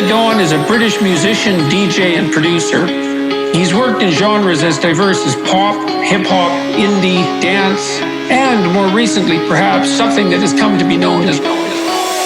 the Dawn is a British musician, DJ, and producer. He's worked in genres as diverse as pop, hip-hop, indie, dance, and more recently, perhaps, something that has come to be known as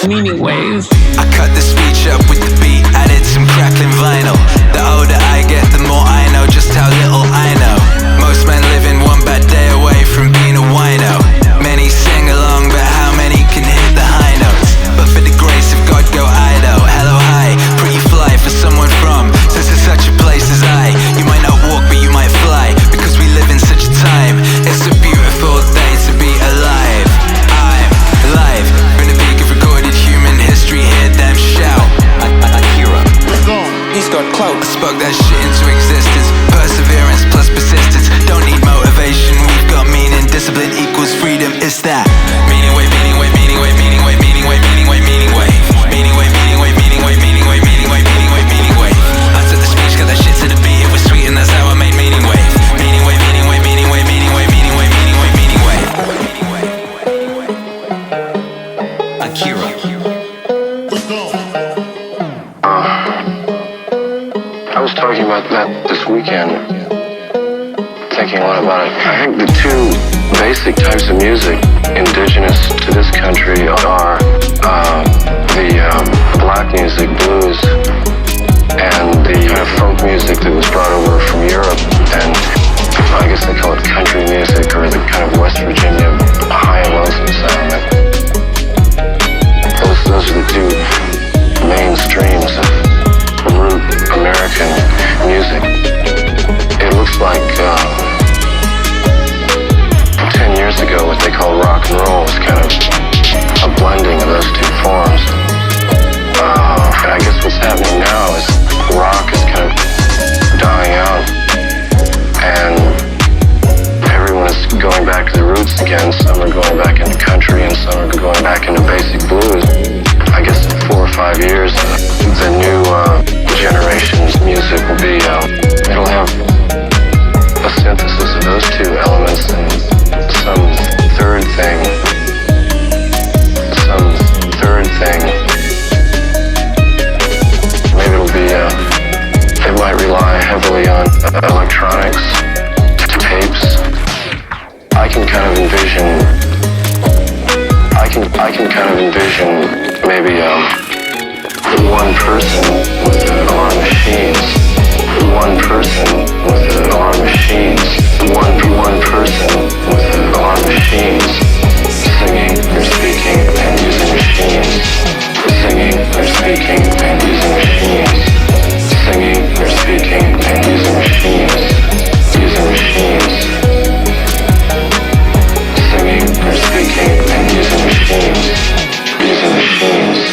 MEANINGWAVE. I cut the speech up with the beat, added some crackling vinyl. The older I get, the more I know just how little I know. Most men live in one bad day away from being a wino. Many sing along, but how many can hit the high notes? But for the grace of God go Ido. Hello, hi, pretty fly for someone from such a place as I. You might not walk, but you might fly, because we live in such a time. It's a beautiful day to be alive. I'm alive, in the peak of recorded human history. Hear them shout. Akira, he's got clout. I spoke that shit into existence. Perseverance plus persistence. Don't need motivation, we've got meaning. Discipline equals freedom, it's that. Meaning wave, meaning wave, meaning wave, meaning wave, meaning wave, meaning wave, meaning wave. Meaning wave, meaning wave, meaning wave, meaning wave, meaning wave, meaning wave, meaning wave. I took the speech, got that shit to the beat, it was sweet and that's how I made meaning wave. Meaning wave, meaning wave, meaning wave, meaning wave, meaning wave, meaning wave, meaning wave. Akira. I was talking about that this weekend, thinking a lot about it. I think the two basic types of music indigenous to this country are the black music, blues, and the kind of folk music that was brought over from Europe, and I guess they call it country music, or the kind of West Virginia high and lonesome sound. Those are the two main streams of root American music. It looks like 10 years ago what they call rock and roll is kind of a blending of those two forms. And I guess what's happening now is rock is kind of dying out and everyone is going back to the roots again. Some are going back into country and some are going back into basic blues. I guess in 4 or 5 years the new generation's music will be, it'll have a synthesis of those two elements and some third thing. Maybe it'll be, it might rely heavily on electronics, tapes. I can kind of envision maybe one person with alarm machines, one person with alarm machines, one person with alarm machines, singing or speaking and using machines, singing or speaking and using machines, singing or speaking and using machines, using machines, singing or speaking and using machines, using machines.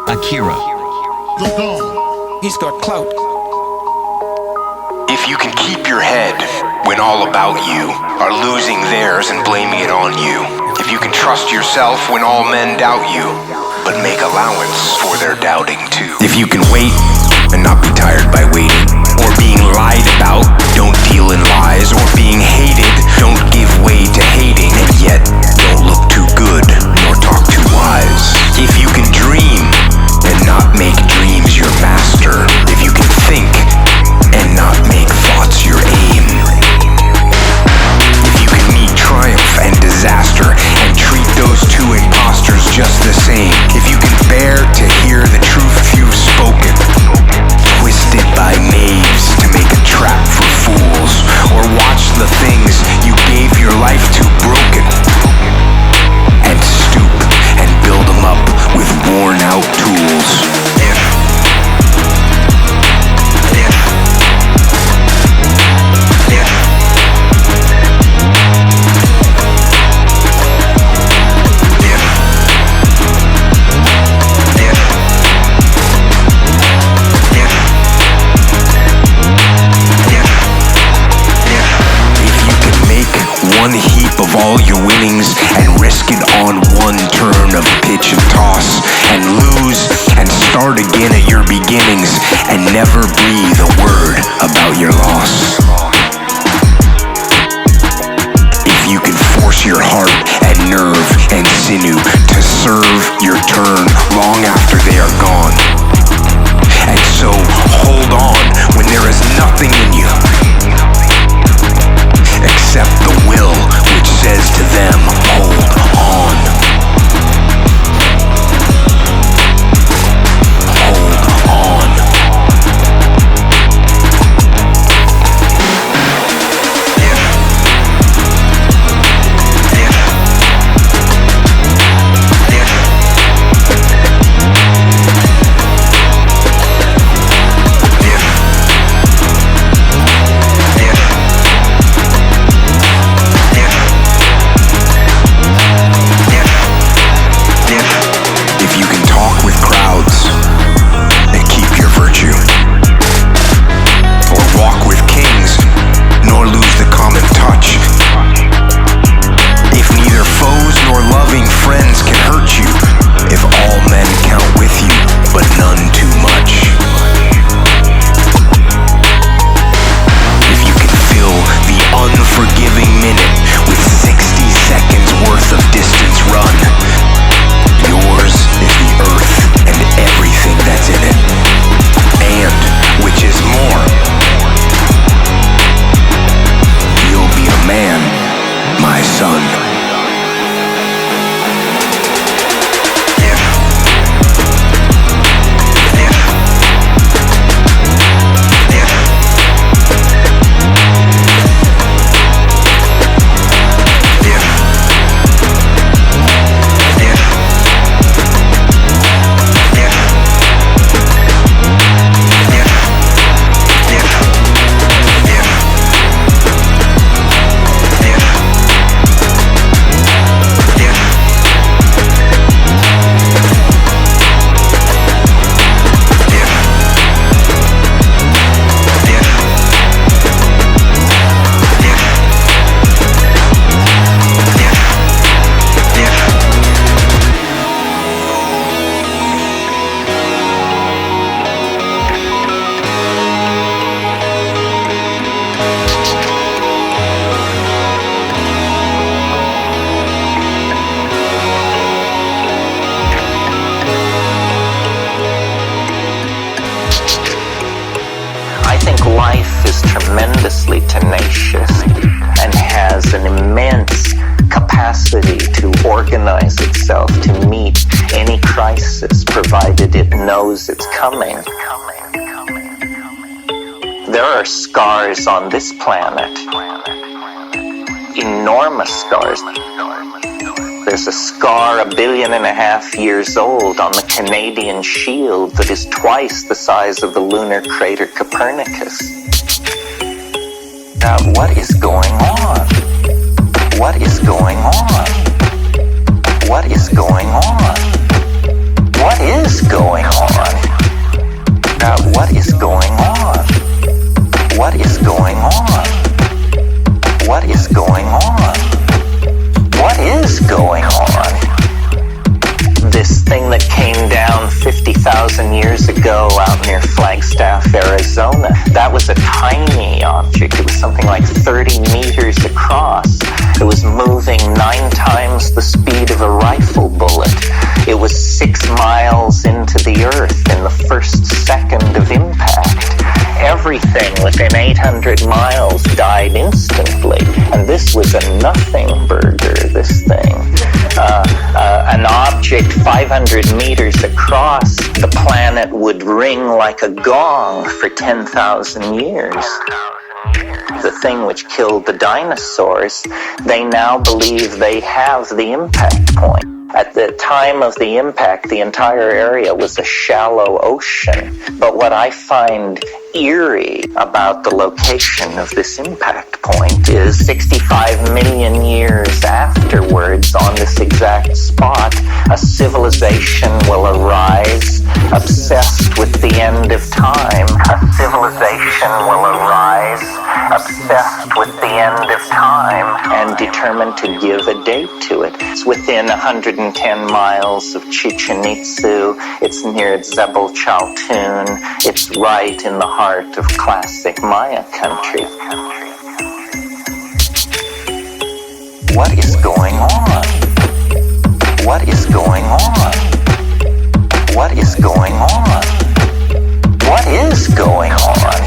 Akira. He's got clout. If you can keep your head when all about you are losing theirs and blaming it on you. If you can trust yourself when all men doubt you, but make allowance for their doubting too. If you can wait and not be tired by waiting, or being lied about, don't deal in lies, or being hated, don't give way to hating, and yet don't look too good nor talk too wise. If you can dream and not make dreams your master, if you can think and not make thoughts your aim, if you can meet triumph and disaster and treat the same. If you can bear to hear the truth you've spoken, twisted by knaves to make a trap for fools, or watch the things you gave your life to broken, and stoop and build them up with worn out tools. One heap of all your winnings and risk it on one turn of pitch and toss, and lose and start again at your beginnings, and never breathe a word about your loss. If you can force your heart and nerve and sinew to serve your turn long after they are gone, and so hold on when there is nothing in you except the will which says to them, hold on. Hold on. tremendously tenacious and has an immense capacity to organize itself to meet any crisis, provided it knows it's coming. There are scars on this planet, enormous scars. There's a scar 1.5 billion years old on the Canadian Shield that is twice the size of the lunar crater Copernicus. Now, what is going on? What is going on? What is going on? What is going on? Now, what is going on? What is going on? What is going on? What is going on? This thing that came down 50,000 years ago out near Flagstaff, Arizona, that was a tiny object. It was something like 30 meters across. It was moving 9 times the speed of a rifle bullet. It was 6 miles into the earth in the first second of impact. Everything within 800 miles died instantly, and this was a nothing burger, this thing. An object object 500 meters across the planet would ring like a gong for 10,000 years. The thing which killed the dinosaurs, they now believe they have the impact point. At the time of the impact, the entire area was a shallow ocean. But what I find eerie about the location of this impact point is 65 million years afterwards, on this exact spot, a civilization will arise obsessed with the end of time. A civilization will arise obsessed with the end of time and determined to give a date to it. It's within 110 miles of Chichen Itza. It's near Zebel Chaltun. It's right in the heart of classic Maya country. What is going on? What is going on? What is going on? What is going on?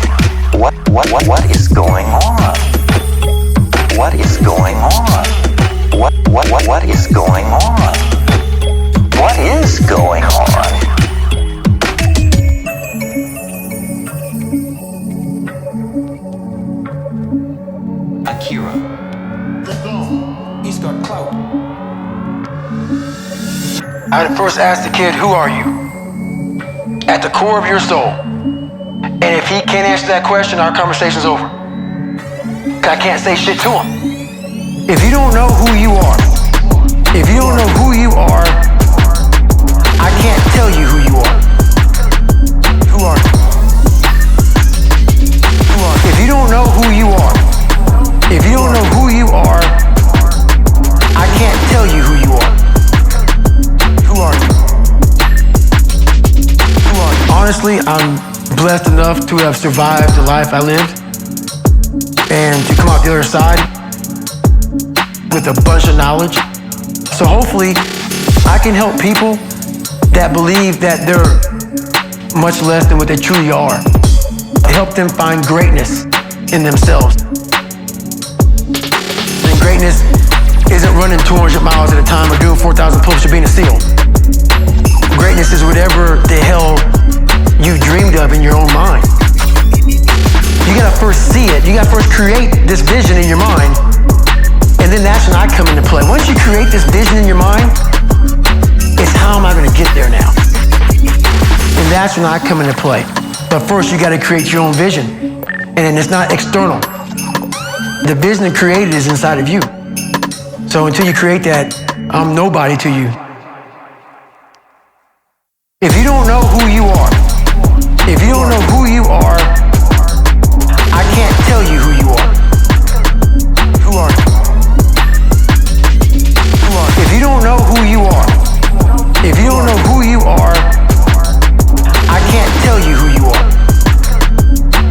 What is going on? What is going on? What is going on? What is going on? Akira. He's got clout. I'd first ask the kid, who are you? At the core of your soul. And if he can't answer that question, our conversation's over. 'Cause I can't say shit to him. If you don't know who you are, I can't tell you who you are. Who are you? If you don't know who you are, I can't tell you who you are. Who are you? Honestly, I'm blessed enough to have survived the life I lived and to come out the other side with a bunch of knowledge. So hopefully I can help people that believe that they're much less than what they truly are. Help them find greatness in themselves. And greatness isn't running 200 miles at a time or doing 4,000 pull-ups or being a SEAL. Greatness is whatever the hell you dreamed of in your own mind. You gotta first see it. You gotta first create this vision in your mind. And then that's when I come into play. Once you create this vision in your mind, it's how am I gonna get there now? And that's when I come into play. But first you gotta create your own vision. And it's not external. The vision that created is inside of you. So until you create that, I'm nobody to you. If you don't know who you are, I can't tell you who you are. Who are you? If you don't know who you are, I can't tell you who you are.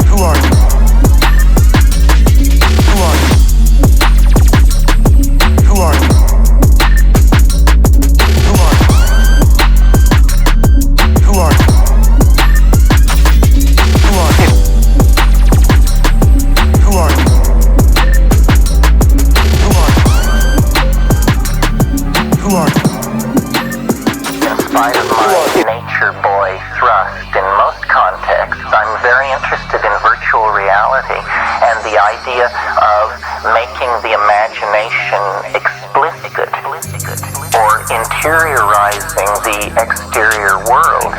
Who are you? Who are you? Who are you? Who are you? Who are you? Who are you? Who are you? Who are you? Who are you? In spite of my nature boy thrust in most contexts, I'm very interested in virtual reality and the idea of making the imagination explicit or interiorizing the exterior world.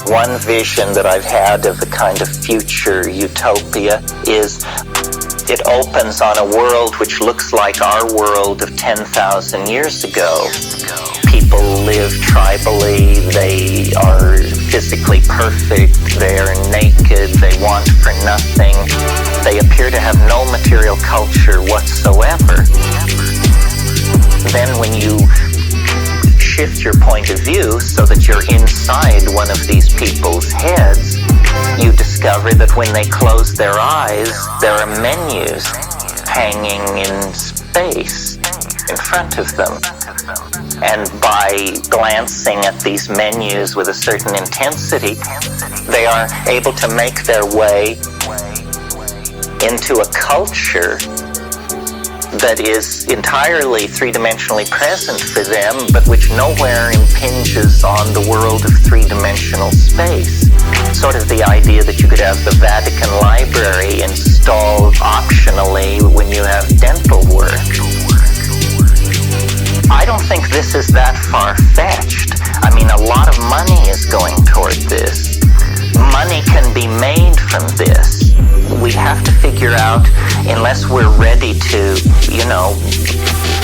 One vision that I've had of a kind of future utopia is it opens on a world which looks like our world of 10,000 years ago. People live tribally, they are physically perfect, they are naked, they want for nothing. They appear to have no material culture whatsoever. Then when you shift your point of view so that you're inside one of these people's heads, you discover that when they close their eyes, there are menus hanging in space in front of them. And by glancing at these menus with a certain intensity, they are able to make their way into a culture that is entirely three-dimensionally present for them, but which nowhere impinges on the world of three-dimensional space. Sort of the idea that you could have the Vatican Library installed optionally when you have dental work. I don't think this is that far-fetched. I mean, a lot of money is going toward this. Money can be made from this. We have to figure out, unless we're ready to,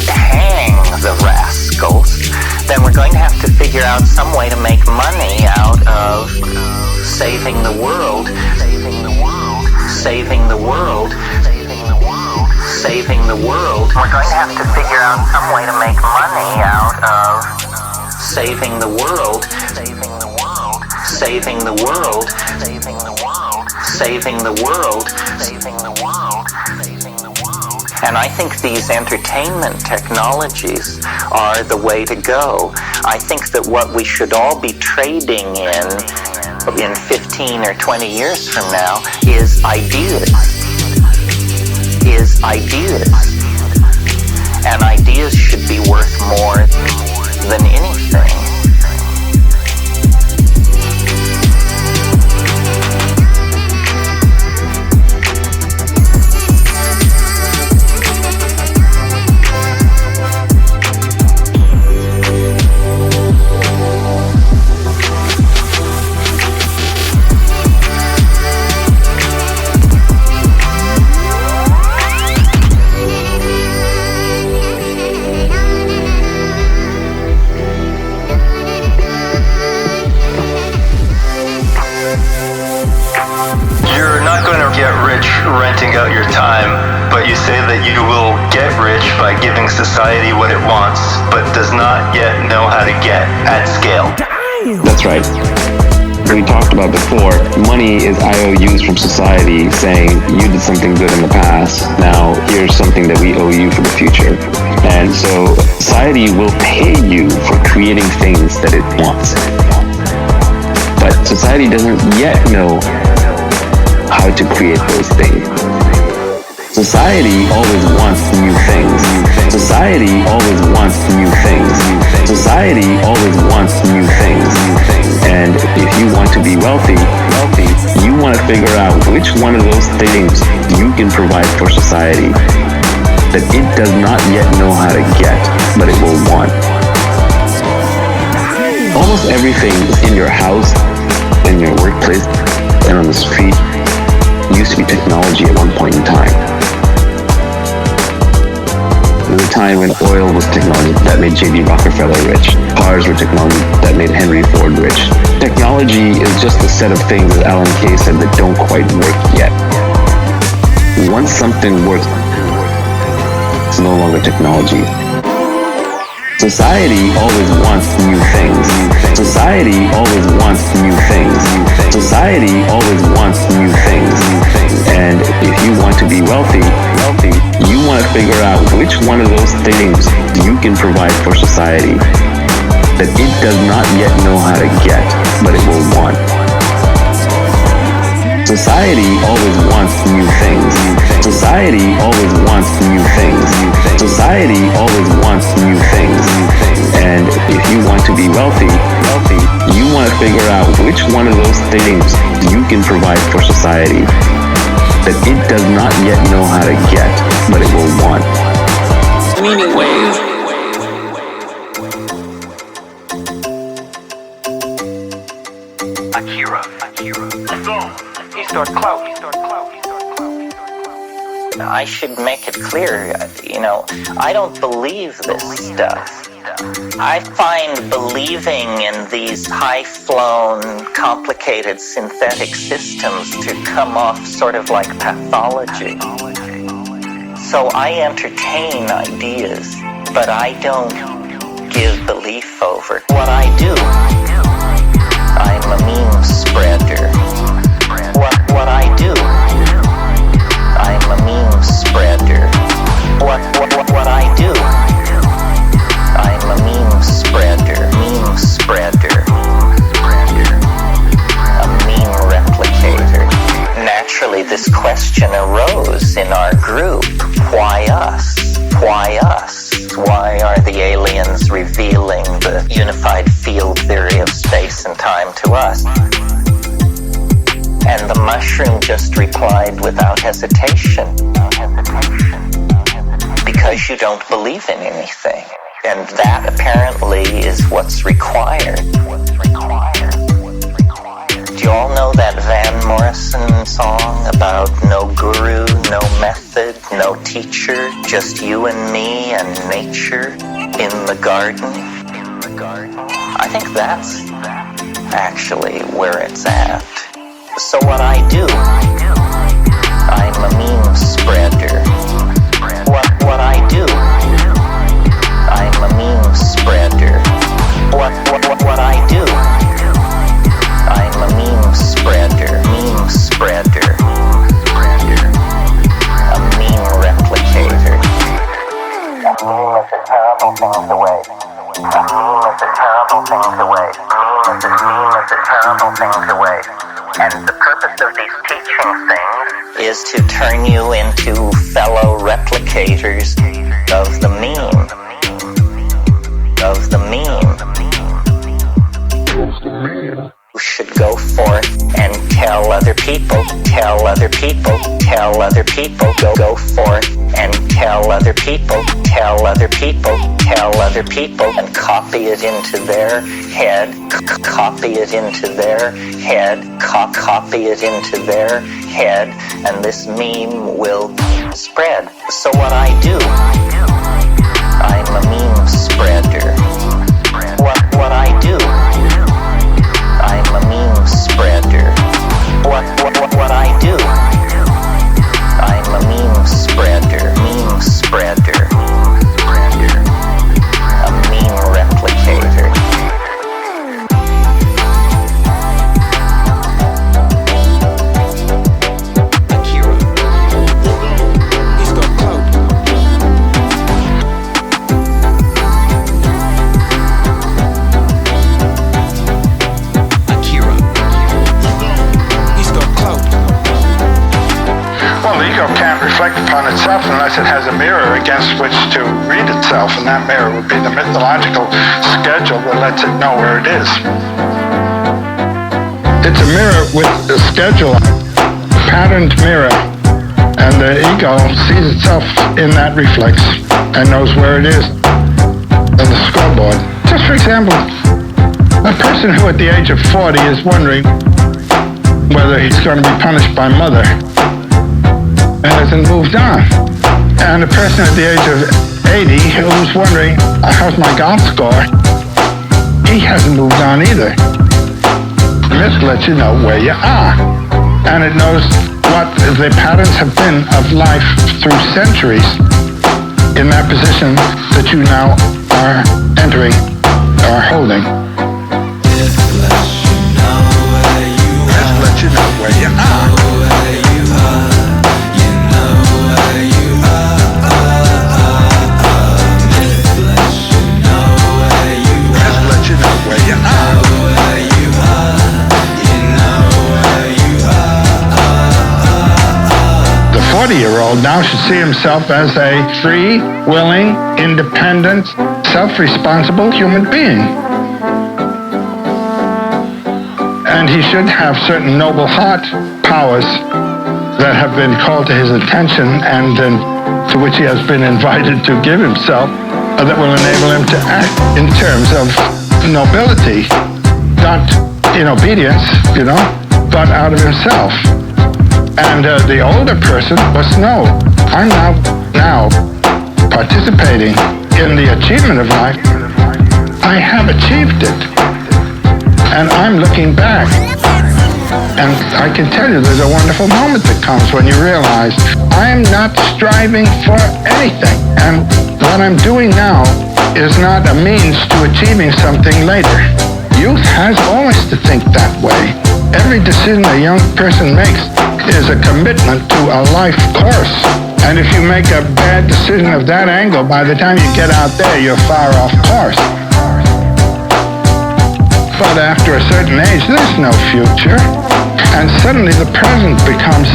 hang the rascals, then we're going to have to figure out some way to make money out of saving the world, saving the world, saving the world, saving the world, saving the world. We're going to have to figure out some way to make money out of saving the world, saving the world, saving the world, saving the world, saving the world, saving the world, saving the world. And I think these entertainment technologies are the way to go. I think that what we should all be trading in 15 or 20 years from now is ideas. And ideas should be worth more than anything. renting out your time, but you say that you will get rich by giving society what it wants, but does not yet know how to get at scale. That's right. We talked about before, money is IOUs from society saying you did something good in the past, now here's something that we owe you for the future. And so society will pay you for creating things that it wants. But society doesn't yet know how to create those things. Society always wants new things. Society always wants new things. Society always wants new things. And if you want to be wealthy, you want to figure out which one of those things you can provide for society that it does not yet know how to get, but it will want. Almost everything in your house, in your workplace, and on the street used to be technology at one point in time. There was a time when oil was technology that made J.D. Rockefeller rich. Cars were technology that made Henry Ford rich. Technology is just a set of things, as Alan Kay said, that don't quite work yet. Once something works, it's no longer technology. Society always wants new things. Society always wants new things. Society always wants new things. And if you want to be wealthy, you want to figure out which one of those things you can provide for society that it does not yet know how to get, but it will want. Society always wants new things. Society always wants new things. Society always wants new things. And if you want to be wealthy, you want to figure out which one of those things you can provide for society that it does not yet know how to get, but it will want. Meaning wave. Akira. He's got clout. I should make it clear, I don't believe this stuff. I find believing in these high-flown, complicated synthetic systems to come off sort of like pathology. So I entertain ideas, but I don't give belief over. What I do, I'm a meme spreader. What I do, I'm a meme spreader. What I do, I'm a meme spreader. A meme replicator. Naturally, this question arose. to us. And the mushroom just replied without hesitation. Because you don't believe in anything. And that apparently is what's required. Do you all know that Van Morrison song about no guru, no method, no teacher, just you and me and nature in the garden? I think that's actually where it's at. So what I do, I'm a meme spreader. What I do, I'm a meme spreader. What I do, I'm a meme spreader. A meme replicator. A meme is a terrible thing to waste. A meme is a terrible thing to waste. A meme is a terrible thing to waste. And the purpose of these teaching things is to turn you into fellow replicators of the meme. Of the meme. You should go forth and tell other people, go forth and tell other people, and copy it into their head, copy it into their head, and this meme will spread. So what I do, I'm a meme spreader. What I do, I'm a meme spreader. What I do, I'm a meme spreader. A meme replicator. Akira, he's got clout. Akira, he's got clout. Well, the ego can't reflect upon itself unless it has a mirror against which to read itself, and that mirror would be the mythological schedule that lets it know where it is. It's a mirror with a schedule, a patterned mirror, and the ego sees itself in that reflex and knows where it is on the scoreboard. Just for example, a person who at the age of 40 is wondering whether he's going to be punished by mother and hasn't moved on. And a person at the age of 80 who's wondering, how's my golf score? He hasn't moved on either. The myth lets you know where you are. And it knows what the patterns have been of life through centuries in that position that you now are entering or holding. Myth lets you know where you are. The 40-year-old now should see himself as a free, willing, independent, self-responsible human being. And he should have certain noble heart powers that have been called to his attention and to which he has been invited to give himself, that will enable him to act in terms of nobility, not in obedience, but out of himself. And the older person must know, I'm now participating in the achievement of life. I have achieved it. And I'm looking back. And I can tell you there's a wonderful moment that comes when you realize I am not striving for anything. And what I'm doing now is not a means to achieving something later. Youth has always to think that way. Every decision a young person makes is a commitment to a life course. And if you make a bad decision of that angle, by the time you get out there, you're far off course. But after a certain age, there's no future. And suddenly the present becomes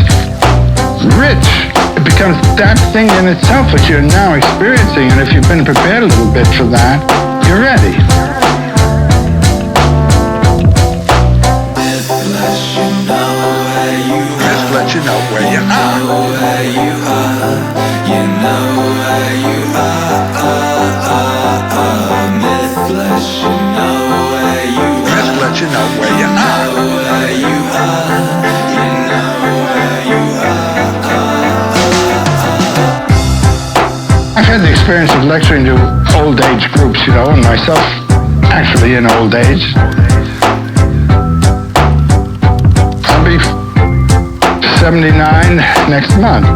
rich. It becomes that thing in itself which you're now experiencing. And if you've been prepared a little bit for that, you're ready. you know where you are. You know where you are. Myth lets you know where you are. Myth lets you know where you are. Where you are. You know where you I've had the experience of lecturing to old age groups, and myself actually in old age. I'll be 79 next month.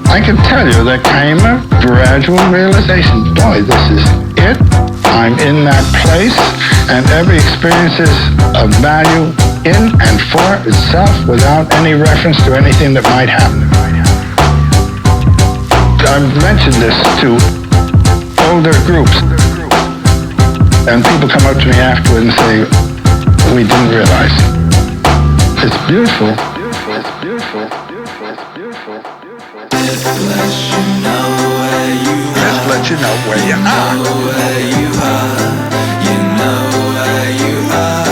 I can tell you there came a gradual realization. Boy, this is it. I'm in that place, and every experience is of value in and for itself without any reference to anything that might happen. I've mentioned this to older groups, and people come up to me afterward and say, we didn't realize. It's beautiful. It's beautiful. It's beautiful. Myth lets you know where you are. Myth lets you know where you are. Where you are. You know where you are.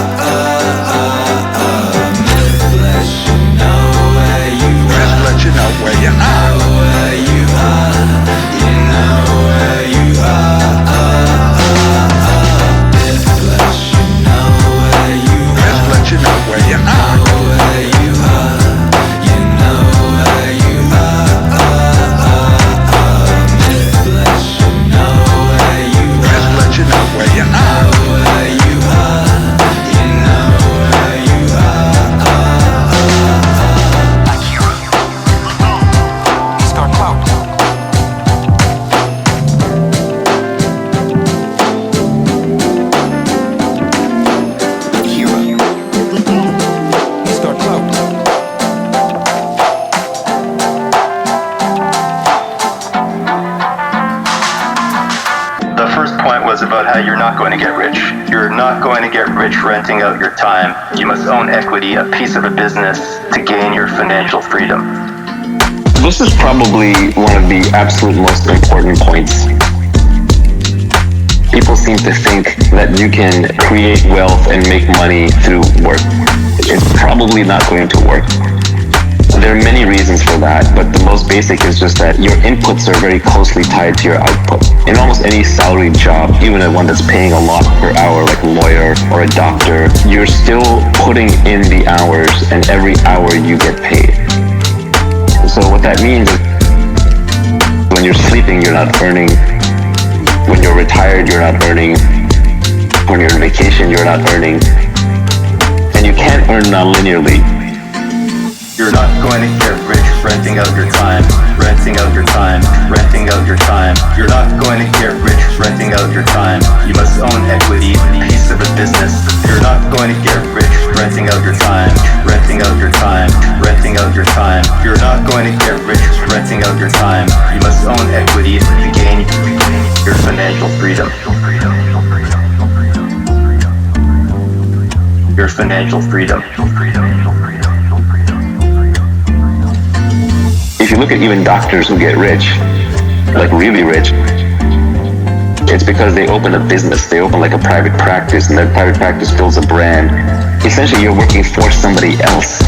Myth lets you know where you are. Myth lets you know where you are. Where you are. You know where you are. Myth lets you know where you are. Myth lets you know where you are. Where you are. You know where you are. Myth lets you know where you are. Myth lets you know where you are. Where you are. You know where you are. Akira. He's got clout. Akira. He's got clout. The first point was about how you're not going to get rich. You're not going to get rich renting out your time. You must own equity, a piece of a business, to gain your financial freedom. This is probably one of the absolute most important points. People seem to think that you can create wealth and make money through work. It's probably not going to work. There are many reasons for that, but the most basic is just that your inputs are very closely tied to your output. In almost any salaried job, even a one that's paying a lot per hour, like a lawyer or a doctor, you're still putting in the hours, and every hour you get paid. So what that means is when you're sleeping, you're not earning. When you're retired, you're not earning. When you're on vacation, you're not earning. And you can't earn non-linearly. You're not going to get rich renting out your time, renting out your time, renting out your time. You're not going to get rich renting out your time. You must own equity, a piece of a business. You're not going to get rich renting out your time, renting out your time, renting out your time. You're not going to get rich renting out your time. You must own equity to gain your financial freedom. Your financial freedom. If you look at even doctors who get rich, like really rich, it's because they open a business. They open like a private practice, and that private practice builds a brand. Essentially, you're working for somebody else.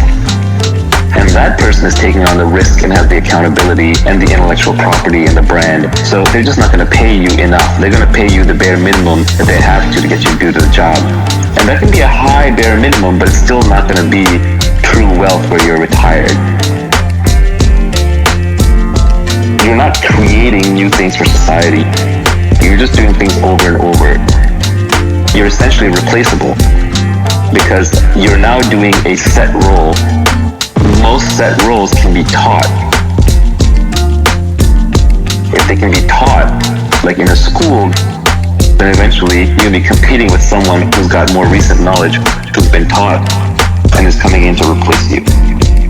And that person is taking on the risk and has the accountability and the intellectual property and the brand. So they're just not going to pay you enough. They're going to pay you the bare minimum that they have to get you to do the job. And that can be a high bare minimum, but it's still not going to be true wealth where you're retired. You're not creating new things for society. You're just doing things over and over. You're essentially replaceable because you're now doing a set role. Most set roles can be taught. If they can be taught, like in a school, then eventually you'll be competing with someone who's got more recent knowledge, who's been taught, and is coming in to replace you.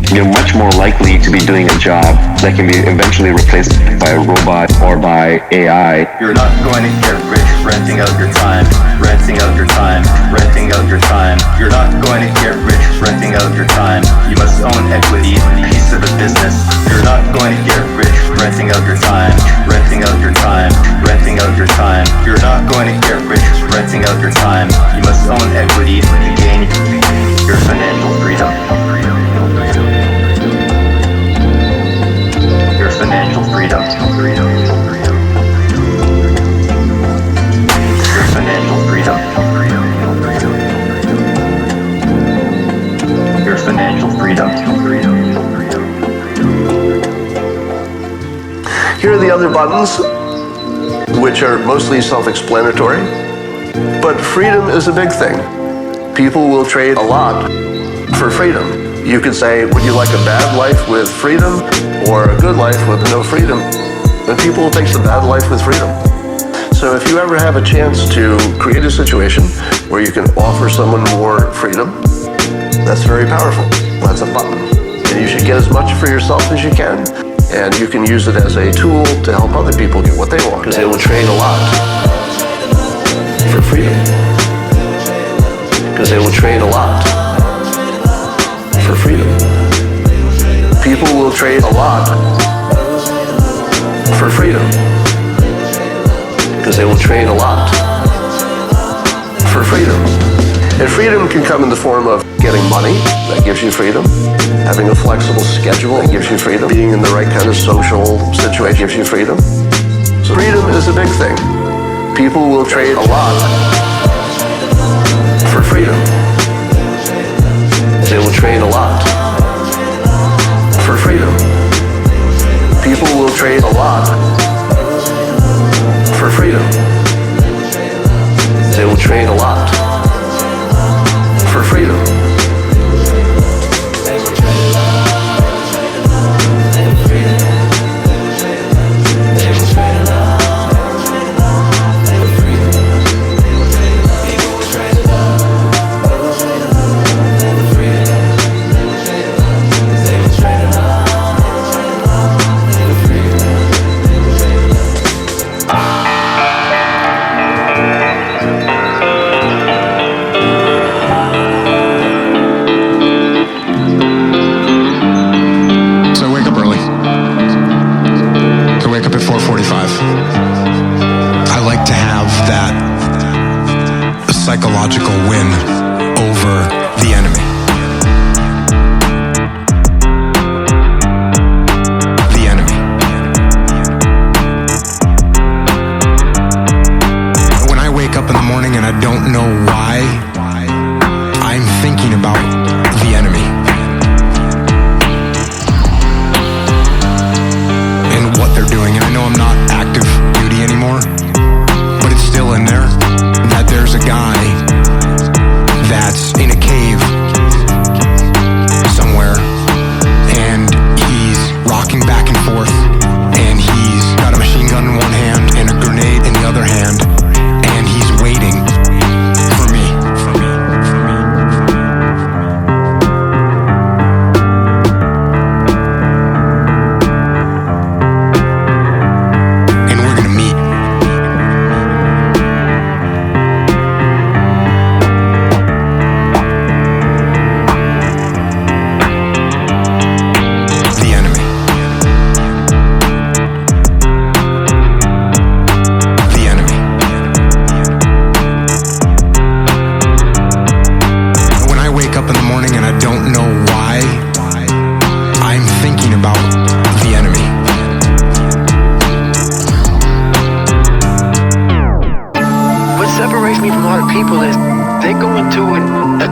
You're much more likely to be doing a job that can be eventually replaced by a robot or by AI. You're not going to get rich renting out your time, renting out your time, renting out your time. You're not going to get rich renting out your time. You must own equity, a piece of a business. You're not going to get rich renting out your time, renting out your time, renting out your time. You're not going to get rich renting out your time. You must own equity to gain your financial freedom. Here are the other buttons, which are mostly self-explanatory. But freedom is a big thing. People will trade a lot for freedom. You could say, would you like a bad life with freedom or a good life with no freedom? And people will take the bad life with freedom. So if you ever have a chance to create a situation where you can offer someone more freedom, that's very powerful. That's a button. And you should get as much for yourself as you can. And you can use it as a tool to help other people get what they want, because they will trade a lot for freedom. Because they will trade a lot for freedom. People will trade a lot for freedom. Because they will trade a lot for freedom. And freedom can come in the form of getting money, that gives you freedom. Having a flexible schedule, that gives you freedom. Being in the right kind of social situation gives you freedom. So freedom is a big thing. People will trade a lot for freedom. They will trade a lot for freedom. People will trade a lot for freedom. They will trade a lot for freedom. Psychological win over the enemy. The enemy. When I wake up in the morning and I don't know why, I'm thinking about the enemy. And what they're doing. And I know I'm not active duty anymore, but it's still in there. That there's a guy that's in a cave somewhere, and he's rocking back and forth, and he's got a machine gun in one hand and a grenade in the other hand, and he's waiting for me. And we're gonna meet.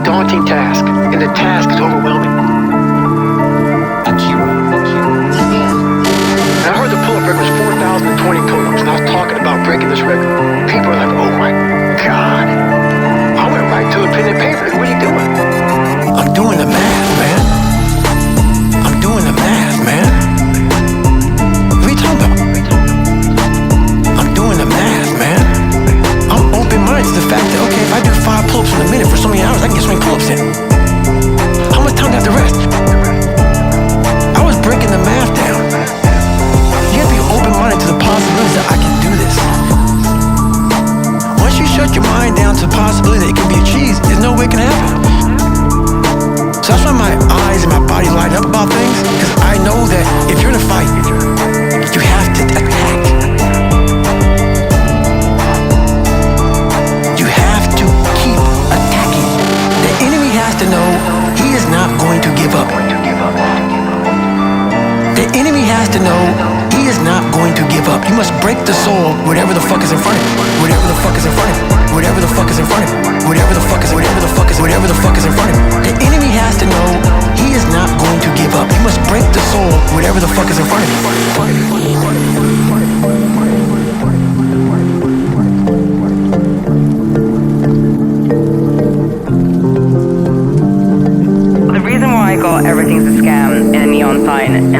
daunting task, and the task is overwhelming. Akira. And I heard the pull-up record was 4,020 pull-ups, and I was talking about breaking this record. People are like, oh my God. I went right to a pen and paper. What are you doing? I'm doing the math, man. I'm doing the math, man. What are you talking about? I'm doing the math, man. I'm open-minded to the fact that, okay, if I do 5 pull-ups in a minute for so many hours, I can get so many pull-ups in. How much time do I have to rest? I was breaking the math down. You have to be open-minded to the possibilities that I can do this. Once you shut your mind down to the possibility that it can be achieved, there's no way it can happen. So that's why my eyes and my body light up about things, because I know that if you're in a fight, you have to attack. You have to keep attacking. The enemy has to know he is not going to give up. The enemy has to know he is not going to give up. You must break the soul, whatever the fuck is in front of you. Whatever the fuck is in front of you. Whatever the fuck is in front of you. Whatever the fuck is in front of you. The enemy has to know he is not going to give up. You must break the soul, whatever the fuck is in front of you.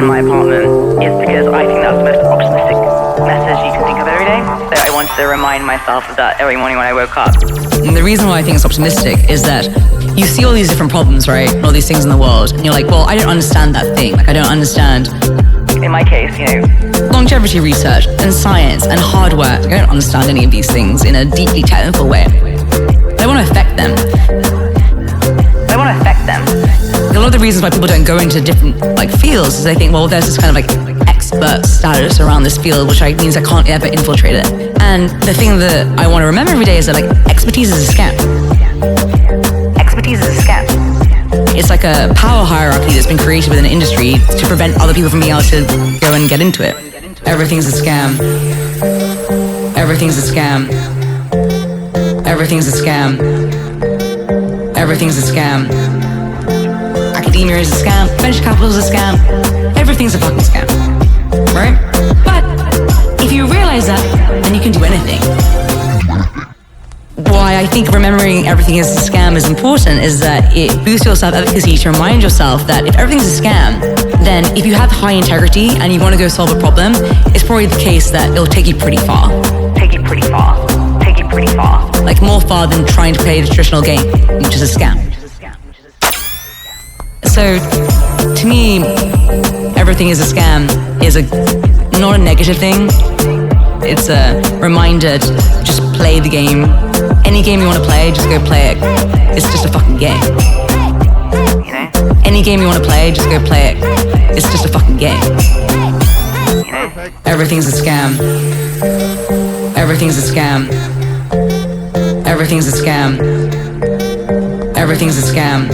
my apartment is because I think that's the most optimistic message you can think of every day. So I wanted to remind myself of that every morning when I woke up. And the reason why I think it's optimistic is that you see all these different problems, right? All these things in the world. And you're like, well, I don't understand that thing. Like, I don't understand. In my case, longevity research and science and hard work. I don't understand any of these things in a deeply technical way. But I want to affect them. A lot of the reasons why people don't go into different fields is they think, well, there's this kind of expert status around this field, which means I can't ever infiltrate it. And the thing that I want to remember every day is that expertise is a scam. Expertise is a scam. It's like a power hierarchy that's been created within an industry to prevent other people from being able to go and get into it. Everything's a scam. Everything's a scam. Everything's a scam. Everything's a scam. Academia is a scam. Venture capital is a scam. Everything's a fucking scam. Right? But if you realize that, then you can do anything. Why I think remembering everything is a scam is important is that it boosts your self-efficacy to remind yourself that if everything's a scam, then if you have high integrity and you want to go solve a problem, it's probably the case that it'll take you pretty far. Take you pretty far. Take you pretty far. More far than trying to play the traditional game, which is a scam. So, to me, everything is a scam is not a negative thing. It's a reminder to just play the game. Any game you want to play, just go play it. It's just a fucking game. Any game you want to play, just go play it. It's just a fucking game. Everything's a scam. Everything's a scam. Everything's a scam. Everything's a scam.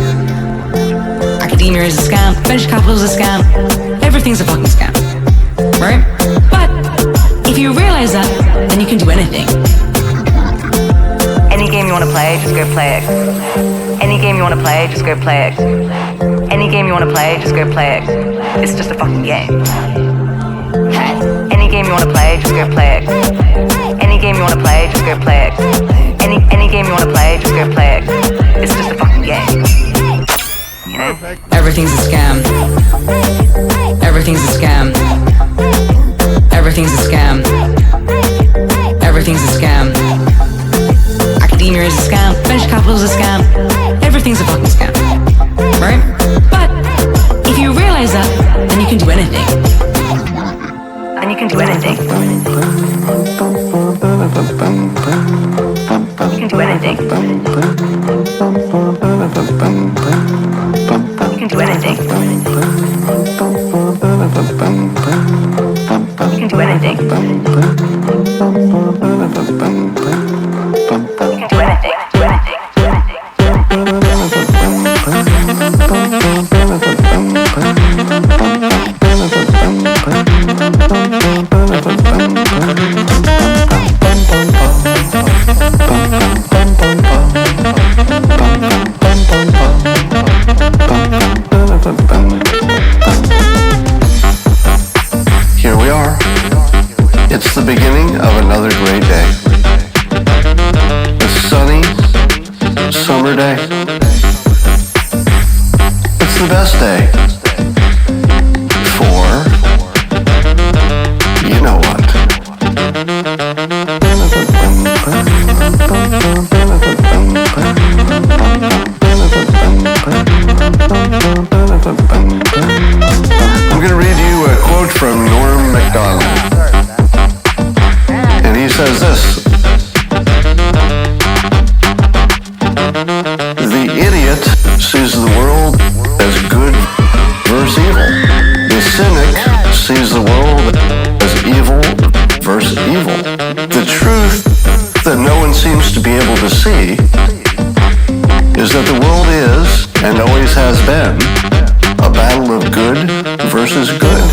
Academia is a scam. Venture capital is a scam. Everything's a fucking scam. Right? But if you realize that, then you can do anything. Any game you want to play, just go play it. Any game you want to play, just go play it. Any game you want to play, just go play it. It's just a fucking game. Any game you want to play, just go play it. Any game you want to play, just go play it. Any game you want to play, just go play it. It's just a fucking game. Everything's a scam. Everything's a scam. Everything's a scam. Everything's a scam. Academia is a scam. Venture capital is a scam. Everything's a fucking scam. Right? But if you realize that, then you can do anything. And you can do anything. You can do anything. You can do anything. You can do anything. Here we are. It's the beginning of another great day. A sunny summer day. It's the best day for you know what. I'm going to read you a quote from Norm Macdonald. And he says this: the idiot sees the world as good versus evil. The cynic sees the world as evil versus evil. The truth that no one seems to be able to see is that the world is, and always has been, a battle of good versus good.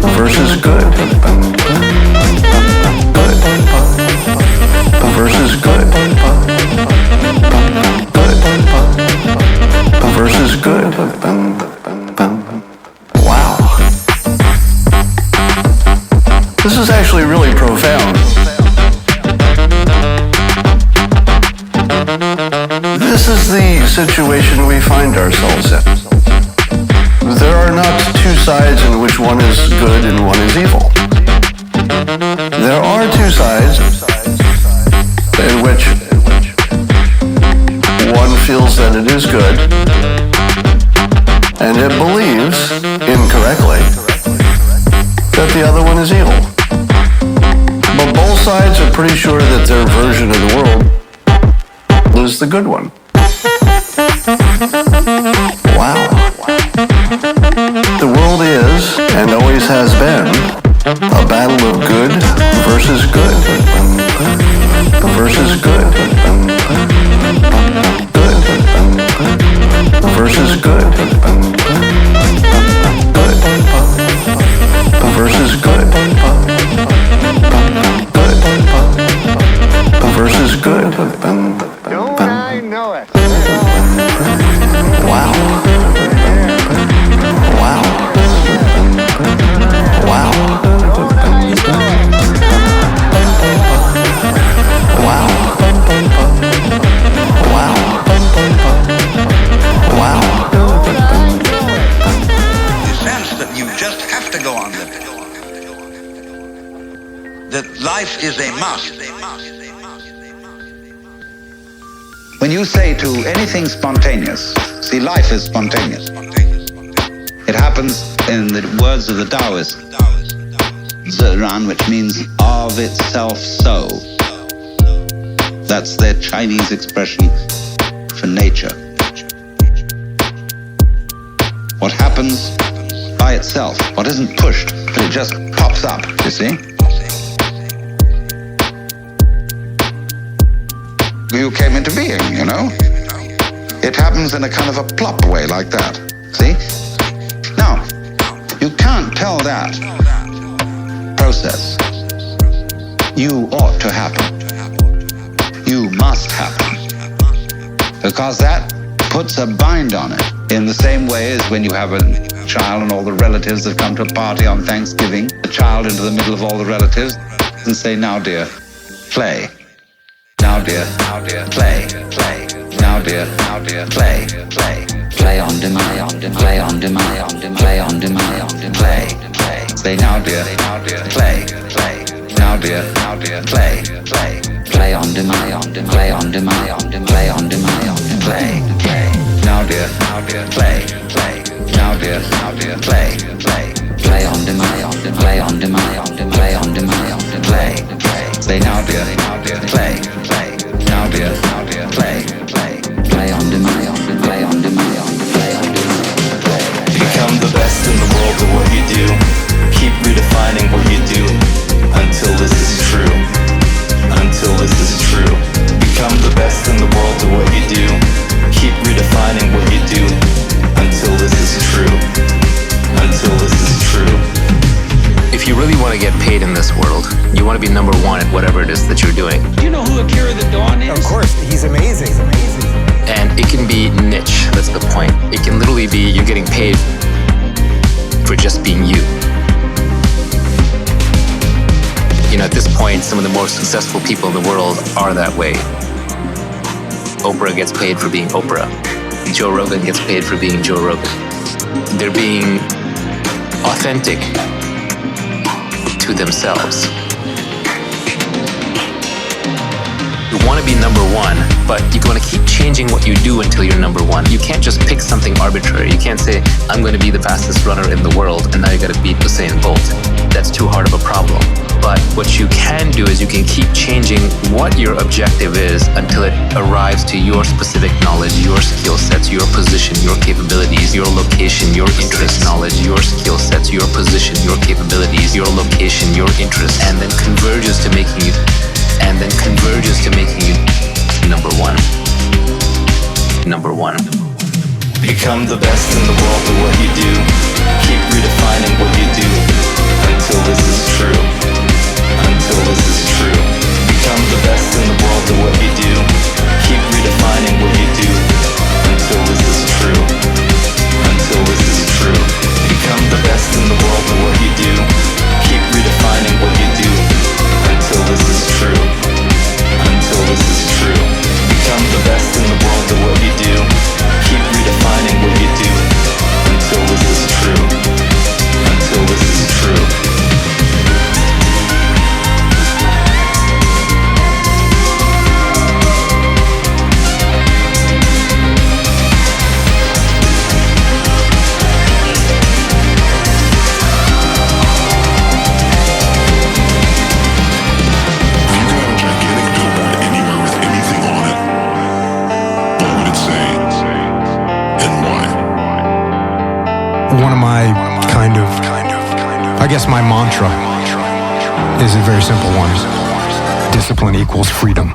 Good versus good. Good versus good. Good versus good. Wow. This is actually really profound. This is the situation we find ourselves in. There are not two sides in which one is good and one is evil. There are two sides in which one feels that it is good and it believes, incorrectly, that the other one is evil. But both sides are pretty sure that their version of the world is the good one. Wow. The world is, and always has been, a battle of good versus good. Versus good. Good. Versus good. Good. Versus good. Good. Versus good. Don't I know it? Wow. Wow. Wow. Wow. Wow. The sense that you just have to go on living. That life is a must. When you say to anything spontaneous, see, life is spontaneous. It happens, in the words of the Taoists, Ziran, which means of itself so. That's their Chinese expression for nature. What happens by itself, what isn't pushed, but it just pops up, you see? You came into being, you know? It happens in a kind of a plop way like that, see? Now, you can't tell that process. You ought to happen. You must happen. Because that puts a bind on it in the same way as when you have a child and all the relatives that come to a party on Thanksgiving, the child into the middle of all the relatives and say, now dear, play. Now dear, play, play. Now dear, play, play. Play on demand, play on demand, play on demand, play, play. Say now dear, play, play. Now dear, play, play. Play on demand, play on demand, play on demand, play, play. Now dear, play, play. Now dear, play, play. Play on demand, play on demand, play on demand, play, play. Say now dear, play, play. Now dear, play, play. Play on demand, play on demand, play on demand, play. Become the best in the world at what you do. Keep redefining what you do until this is true. Until this is true. Become the best in the world at what you do. Keep redefining what you do until this is true. Until this is true. If you really want to get paid in this world, you want to be number one at whatever it is that you're doing. Do you know who Akira the Dawn is? Of course, he's amazing. And it can be niche, that's the point. It can literally be you're getting paid for just being you. You know, at this point, some of the most successful people in the world are that way. Oprah gets paid for being Oprah. Joe Rogan gets paid for being Joe Rogan. They're being authentic to themselves. You want to be number one, but you're going to keep changing what you do until you're number one. You can't just pick something arbitrary. You can't say, I'm going to be the fastest runner in the world, and now you got to beat Usain Bolt. That's too hard of a problem. But what you can do is you can keep changing what your objective is until it arrives to your specific knowledge, your skill sets, your position, your capabilities, your location, your interest, knowledge, your skill sets, your position, your capabilities, your location, your interest, and then converges to making you number one. Number one. Become the best in the world at what you do. Keep redefining what you do until this is true. Until this is true. Become the best in the world at what you do. Keep redefining what you do until this is true. Until this is true. Become the best in the world at what you do. Keep redefining what you do until this is true. Until this is true. Become the best in the world at what you do. one of my I guess my mantra is a very simple one. Discipline equals freedom.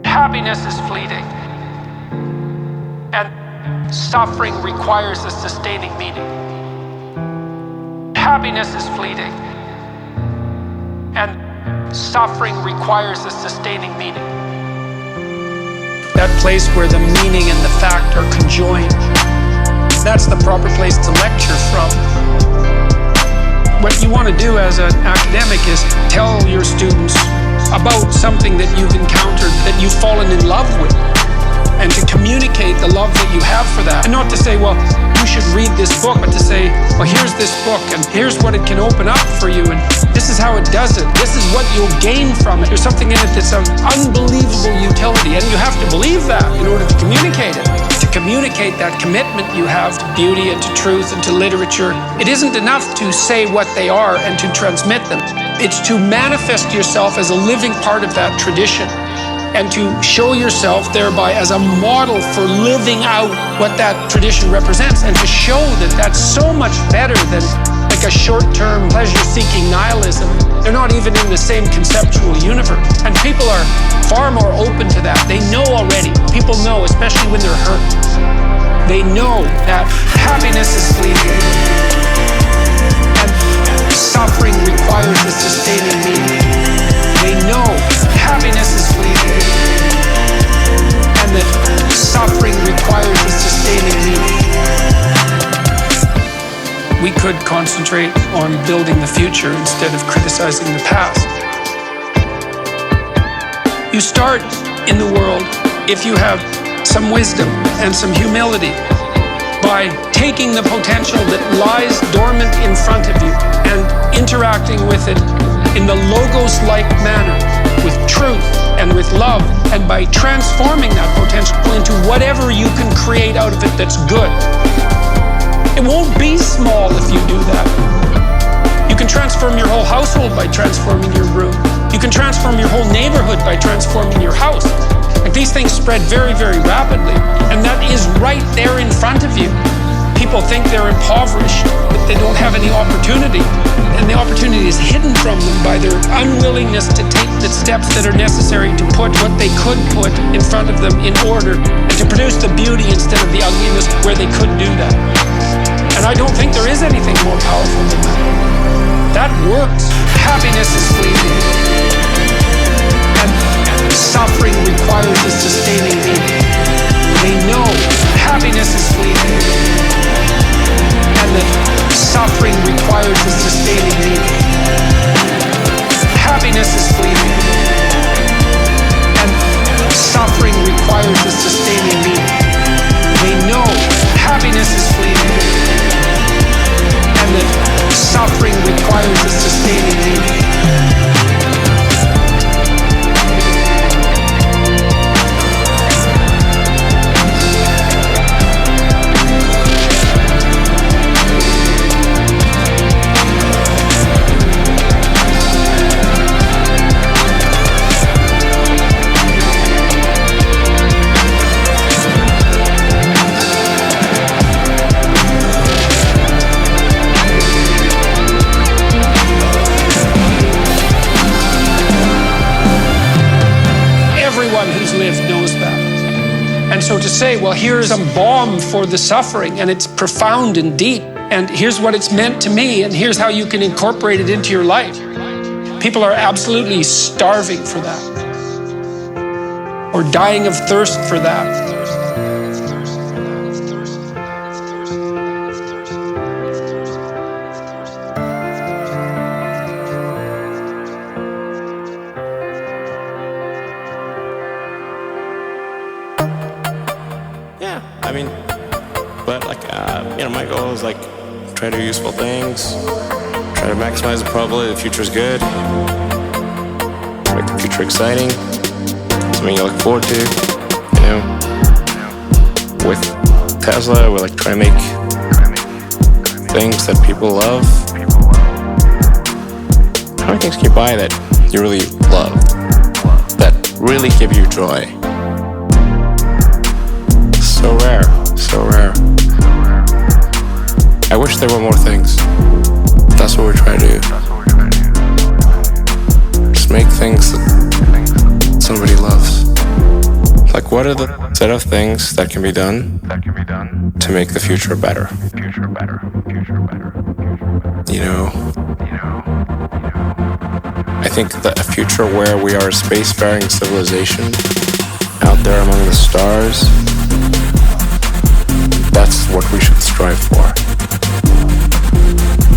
Happiness is fleeting, and suffering requires a sustaining meaning. Happiness is fleeting, and suffering requires a sustaining meaning. That place where the meaning and the fact are conjoined, that's the proper place to lecture from. What you want to do as an academic is tell your students about something that you've encountered, that you've fallen in love with, and to communicate the love that you have for that. And not to say, well, you should read this book, but to say, well, here's this book, and here's what it can open up for you, and this is how it does it. This is what you'll gain from it. There's something in it that's of unbelievable utility, and you have to believe that in order to communicate it. To communicate that commitment you have to beauty and to truth and to literature, it isn't enough to say what they are and to transmit them. It's to manifest yourself as a living part of that tradition and to show yourself thereby as a model for living out what that tradition represents, and to show that that's so much better than like a short-term pleasure-seeking nihilism. They're not even in the same conceptual universe. And people are far more open to that. They know already. People know, especially when they're hurt. They know that happiness is fleeting and suffering requires a sustaining meaning. They know happiness is fleeting and that suffering requires a sustaining meaning. We could concentrate on building the future instead of criticizing the past. You start in the world, if you have some wisdom and some humility, by taking the potential that lies dormant in front of you and interacting with it in the logos-like manner, with truth and with love, and by transforming that potential into whatever you can create out of it that's good. It won't be small if you do that. You can transform your whole household by transforming your room. You can transform your whole neighborhood by transforming your house. Like, these things spread very, very rapidly, and that is right there in front of you. people think they're impoverished, that they don't have any opportunity. And the opportunity is hidden from them by their unwillingness to take the steps that are necessary to put what they could put in front of them in order and to produce the beauty instead of the ugliness where they could do that. And I don't think there is anything more powerful than that. That works. Happiness is fleeting. And suffering requires a sustaining need. They know happiness is fleeting. And that suffering requires a sustaining need. Happiness is fleeting. And suffering requires a sustaining need. They know happiness is fleeting. And that suffering requires a sustaining need. So to say, well, here's a balm for the suffering, and it's profound and deep, and here's what it's meant to me, and here's how you can incorporate it into your life. People are absolutely starving for that, or dying of thirst for that. My goal is try to do useful things, try to maximize the probability the future is good, make the future exciting, something you look forward to. With Tesla, we're trying to make things that people love. How many things can you buy that you really love, that really give you joy? So rare, so rare. I wish there were more things. That's what we're trying to do. Just make things that somebody loves. What are the set of things that can be done to make the future better? I think that a future where we are a spacefaring civilization out there among the stars, that's what we should strive for.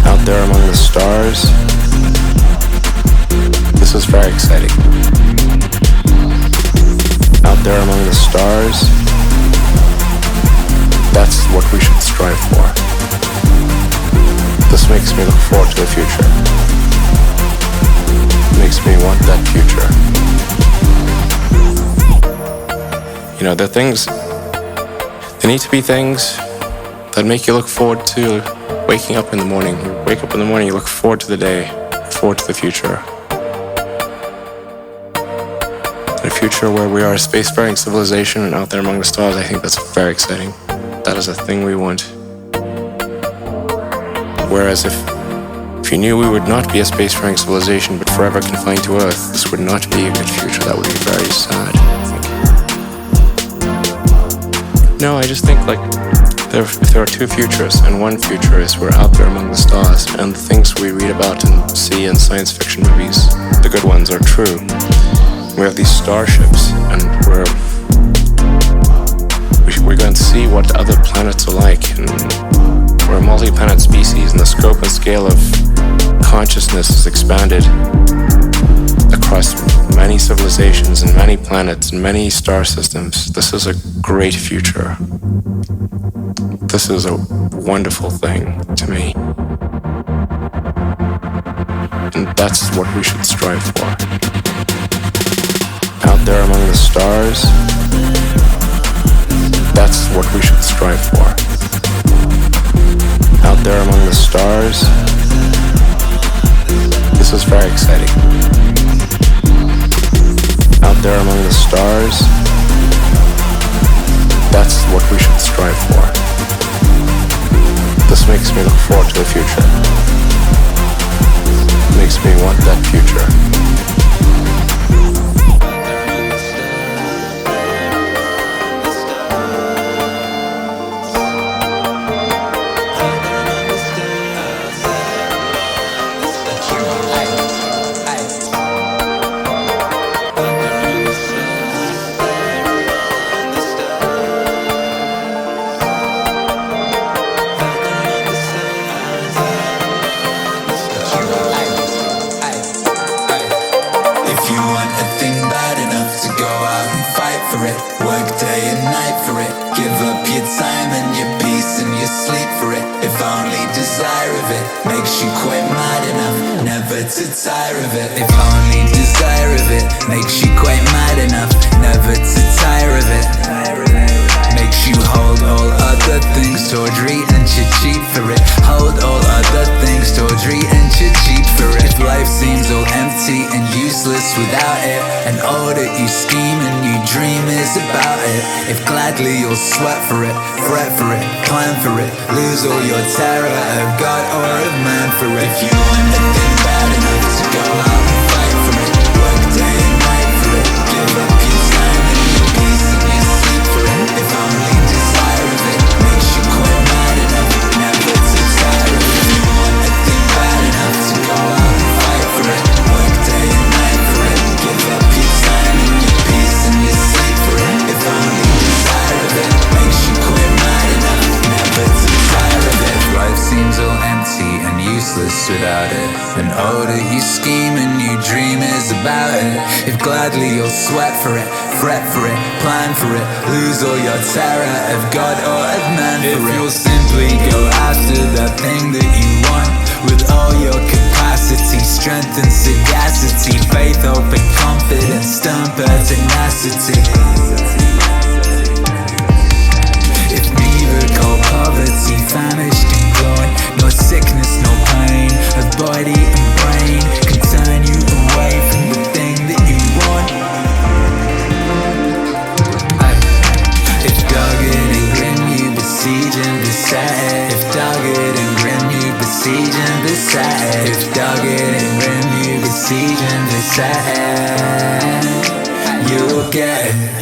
Out there among the stars, this is very exciting. Out there among the stars, that's what we should strive for. This makes me look forward to the future. It makes me want that future. There are things, there need to be things that make you look forward to waking up in the morning. You wake up in the morning, you look forward to the day, forward to the future. In a future where we are a spacefaring civilization and out there among the stars, I think that's very exciting. That is a thing we want. Whereas if you knew we would not be a spacefaring civilization but forever confined to Earth, this would not be a good future. That would be very sad. No, I just think if there are two futures, and one future is we're out there among the stars, and the things we read about and see in science fiction movies, the good ones, are true. We have these starships, and we're going to see what other planets are like, and we're a multi-planet species, and the scope and scale of consciousness is expanded across many civilizations and many planets and many star systems. This is a great future. This is a wonderful thing to me. And that's what we should strive for. Out there among the stars, that's what we should strive for. Out there among the stars, this is very exciting. Out there among the stars, that's what we should strive for. This makes me look forward to the future. It makes me want that future. To tire of it. If only desire of it makes you quite mad enough never to tire of it. Makes you hold all other things tawdry and cheap for it. Hold all other things tawdry and cheap for it. If life seems all empty and useless without it, and all that you scheme and you dream is about it. If gladly you'll sweat for it, fret for it, plan for it, lose all your terror of God or of man for it. If you want a thing bad enough to go out and fight for it, work day and night for it, give up your time and your peace and your sleep for it. If only desire of it makes you quite mad enough never to tire of it. If you want a thing bad enough to go out and fight for it, work day and night for it, give up your time and your peace and your sleep for it. If only desire of it makes you quite mad enough never to tire of it. Life seems all empty and useless without it, and all that you scheme and you dream is about it. If gladly you'll sweat for it, fret for it, plan for it, lose all your terror of God or of man for it. If you'll simply go after that thing that you want with all your capacity, strength and sagacity, faith, hope and confidence, stern pertinacity. If neither cold poverty, famished and glowing, nor sickness, nor pain of body and brain can turn you away from the thing that you want. If dogged and grim you besiege and beset it, if dogged and grim you besiege and beset it, if dogged and grim you besiege and beset it, you'll get it.